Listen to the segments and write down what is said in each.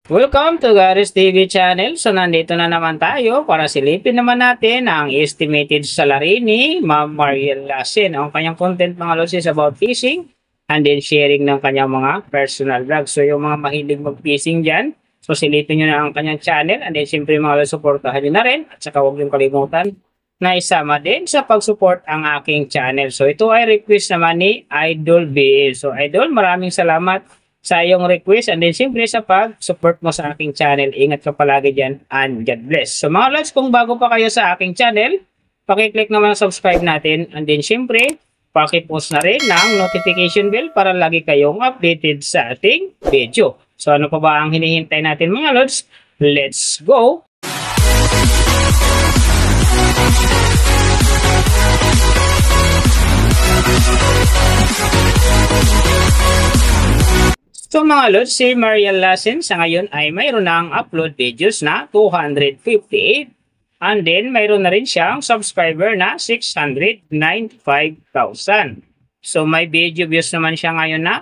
Welcome to Garis TV channel. So nandito na naman tayo para silipin naman natin ang estimated salary ni Ma'am Mariel Lasin. Ang kanyang content mga lods is about fishing and then sharing ng kanyang mga personal vlogs. So yung mga mahilig mag-fishing dyan, so silipin nyo na ang kanyang channel and then siyempre mga lods, supportahan nyo na rin. At saka huwag nyo kalimutan na isama din sa pag-support ang aking channel. So ito ay request naman ni Idol BL. So Idol, maraming salamat sa iyong request and then siyempre sa pag-support mo sa aking channel. Ingat ka palagi dyan and God bless. So mga lods, kung bago pa kayo sa aking channel, pakiclick naman ang subscribe natin and then siyempre pakipost na rin ng notification bell para lagi kayong updated sa ating video. So ano pa ba ang hinihintay natin mga lods? Let's go! So mga lods, si Mariel Lasin sa ngayon ay mayroon ng upload videos na 258 and then mayroon na rin siyang subscriber na 695,000. So may video views naman siya ngayon na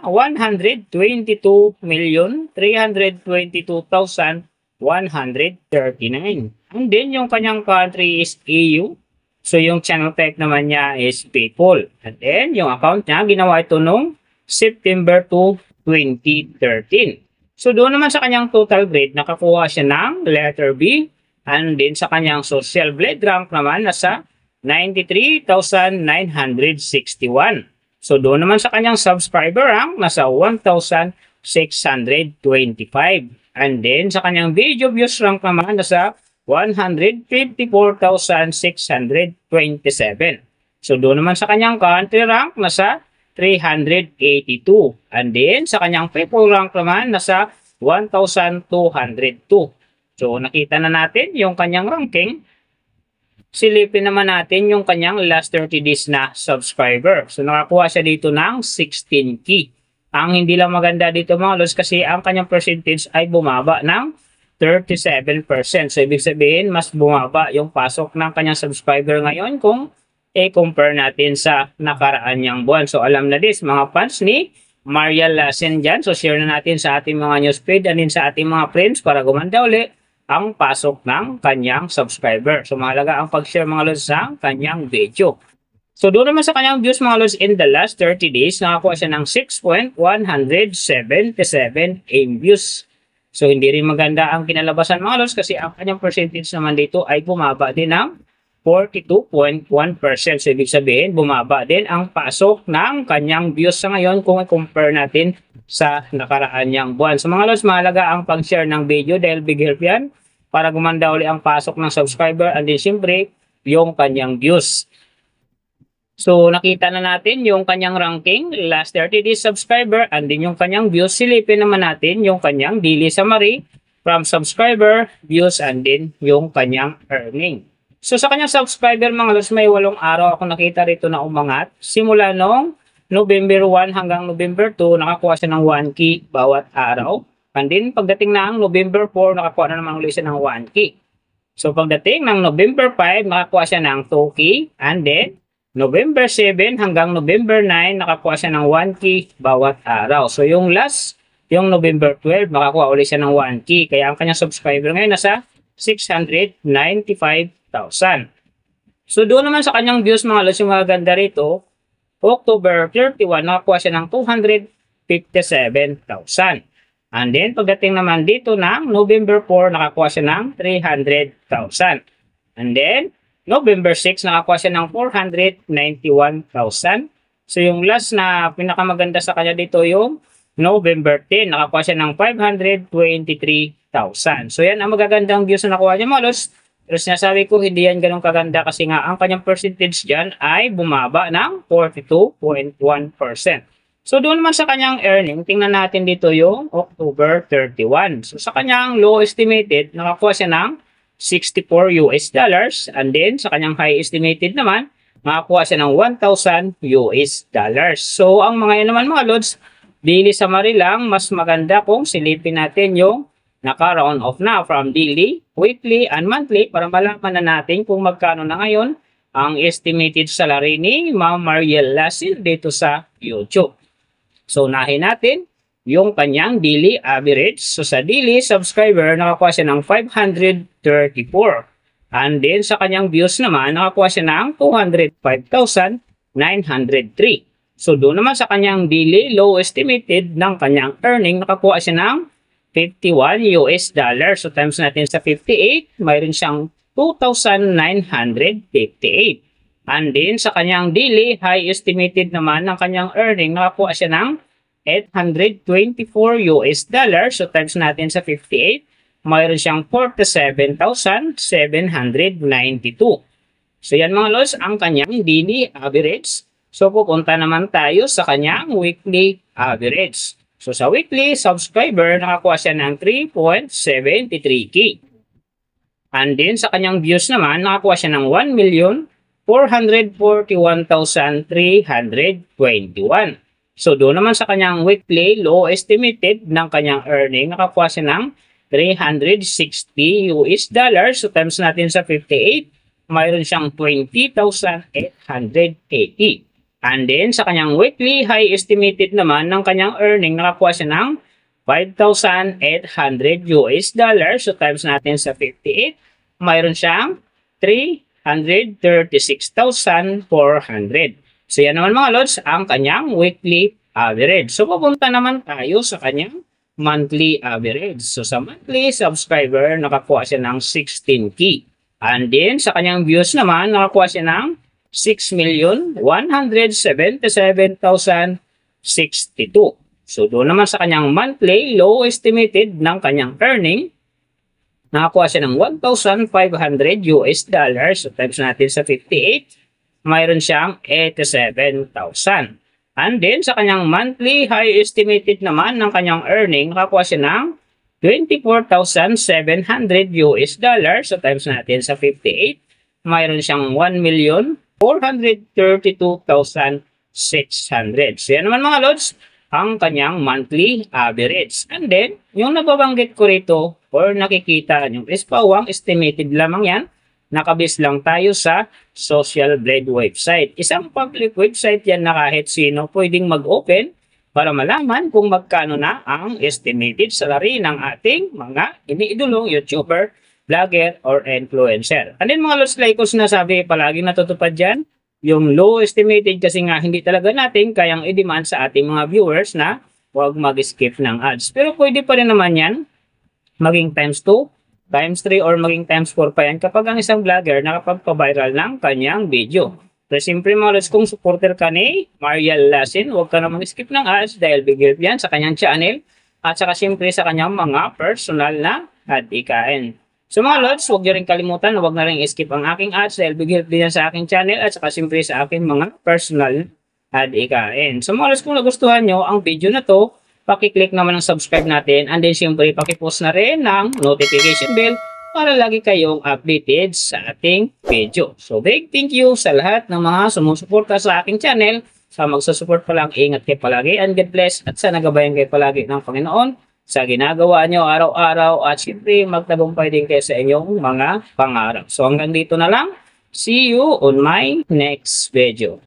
122,322,139. And then yung kanyang country is EU. So yung channel type naman niya is people. And then yung account niya, ginawa ito noong September 2, 2013. So doon naman sa kanyang total grade, nakakuha siya ng letter B and then sa kanyang social blade rank naman nasa 93,961. So doon naman sa kanyang subscriber rank nasa 1,625 and then sa kanyang video views rank naman nasa 154,627. So doon naman sa kanyang country rank nasa 382. And then, sa kanyang people rank naman, nasa 1,202. So, nakita na natin yung kanyang ranking. Silipin naman natin yung kanyang last 30 days na subscriber. So, nakakuha siya dito ng 16K. Ang hindi lang maganda dito mga lods kasi ang kanyang percentage ay bumaba ng 37%. So, ibig sabihin, mas bumaba yung pasok ng kanyang subscriber ngayon kung i-compare natin sa nakaraan niyang buwan. So, alam na this, mga fans ni Mariel Lasin dyan. So, share na natin sa ating mga newsfeed and din sa ating mga friends para gumanda uli ang pasok ng kanyang subscriber. So, mahalaga ang pag-share mga lods sa kanyang video. So, doon naman sa kanyang views mga lods in the last 30 days, nakakuha siya ng 6.177 views. So, hindi rin maganda ang kinalabasan mga lods kasi ang kanyang percentage naman dito ay bumaba din ng 42.1%. So, ibig sabihin, bumaba din ang pasok ng kanyang views sa ngayon kung i-compare natin sa nakaraan niyang buwan. So, mga lods, mahalaga ang pag-share ng video dahil big help yan para gumanda uli ang pasok ng subscriber and din siyempre yung kanyang views. So, nakita na natin yung kanyang ranking, last 30 days subscriber and din yung kanyang views. Silipin naman natin yung kanyang daily summary from subscriber, views and din yung kanyang earning. So sa kanyang subscriber mga lods, may 8 araw ako nakita rito na umangat. Simula noong November 1 hanggang November 2, nakakuha siya ng 1K bawat araw. And then pagdating ng November 4, nakakuha na naman ulit siya ng 1K. So pagdating ng November 5, nakakuha siya ng 2K. And then November 7 hanggang November 9, nakakuha siya ng 1K bawat araw. So yung last, yung November 12, nakakuha ulit siya ng 1K. Kaya ang kanyang subscriber ngayon nasa 695,000. So doon naman sa kanyang views mga lods, yung maganda rito, October 31, nakakuha siya ng 257,000. And then pagdating naman dito ng November 4, nakakuha siya ng 300,000. And then November 6, nakakuha siya ng 491,000. So yung last na pinakamaganda sa kanya dito yung November 10, nakakuha siya ng 523,000. So yan ang magagandang views na nakuha niya mga lods. Pero sinasabi ko, hindi yan ganun kaganda kasi nga ang kanyang percentage dyan ay bumaba ng 42.1%. So doon naman sa kanyang earning, tingnan natin dito yung October 31. So sa kanyang low estimated, nakakuha siya ng $64 and then sa kanyang high estimated naman, nakakuha siya ng $1,000. So ang mga yan naman mga lods, daily summary lang, mas maganda kung silipin natin yung naka-round off na from daily, weekly, and monthly para malaman na natin kung magkano na ngayon ang estimated salary ni Ma'am Mariel Lasin dito sa YouTube. So, unahin natin yung kanyang daily average. So sa daily subscriber, nakakuha siya ng 534. And then sa kanyang views naman, nakakuha siya ng 205,903. So doon naman sa kanyang daily low estimated ng kanyang earning, nakakuha siya ng 51 US dollar. So times natin sa 58, mayroon siyang 2,958. And then sa kanyang daily high estimated naman ng kanyang earning, nakakuha siya ng 824 US dollar. So times natin sa 58, mayroon siyang 47,792. So yan mga lods, ang kanyang daily average. So pupunta naman tayo sa kanyang weekly average. So sa weekly subscriber, nakakuha siya ng 3.73k. And then sa kanyang views naman, nakakuha siya ng 1,441,321. So doon naman sa kanyang weekly low estimated ng kanyang earning, nakakuha siya ng 360 US dollars. So times natin sa 58, mayroon siyang 20,880. And then sa kanyang weekly high estimated naman ng kanyang earning, nakakuha siya ng 5,800 US dollars. So times natin sa 58, mayroon siyang 336,400. So yan naman mga lods, ang kanyang weekly average. So pupunta naman tayo sa kanyang monthly average. So sa monthly subscriber, nakakuha siya ng 16k. And then sa kanyang views naman, nakakuha siya ng 6,177,062. So doon naman sa kanyang monthly low estimated ng kanyang earning, nakakuha siya ng 1,500 US dollars. So times natin sa 58, mayroon siyang 87,000. And then sa kanyang monthly high estimated naman ng kanyang earning, nakakuha siya ng 24,700 US dollars. So times natin sa 58, mayroon siyang 1,432,600. So yan naman mga lods, ang kanyang monthly average. And then, yung nababanggit ko rito or nakikita nyo is pawang estimated lamang yan. Nakabis lang tayo sa Social Blade website. Isang public website yan na kahit sino pwedeng mag-open para malaman kung magkano na ang estimated salary ng ating mga iniidolong YouTuber, vlogger, or influencer. And then mga lods, like ko sinasabi, palaging natutupad dyan, yung low estimated kasi nga hindi talaga natin kayang i-demand sa ating mga viewers na huwag mag-skip ng ads. Pero pwede pa rin naman yan maging times 2, times 3, or maging times 4 pa yan kapag ang isang vlogger nakapagpa-viral ng kanyang video. So siyempre mga lods, kung supporter ka ni Mariel Lasin, huwag ka na mag-skip ng ads dahil big help yan sa kanyang channel at saka siyempre sa kanyang mga personal na adikain. So mga lods, huwag nyo rin kalimutan, huwag na rin skip ang aking ads dahil big help din yan sa aking channel at saka siyempre sa aking mga personal adikain. So mga lods, kung nagustuhan nyo ang video na to, pakiclick naman ang subscribe natin and then siyempre pakipost na rin ng notification bell para lagi kayong updated sa ating video. So big thank you sa lahat ng mga sumusuporta sa aking channel. Sa magsusupport pa lang, ingat kayo palagi and God bless at sana gabayan kayo palagi ng Panginoon sa ginagawa nyo araw-araw at siyempre magtagumpay din kayo sa inyong mga pangarap. So hanggang dito na lang. See you on my next video.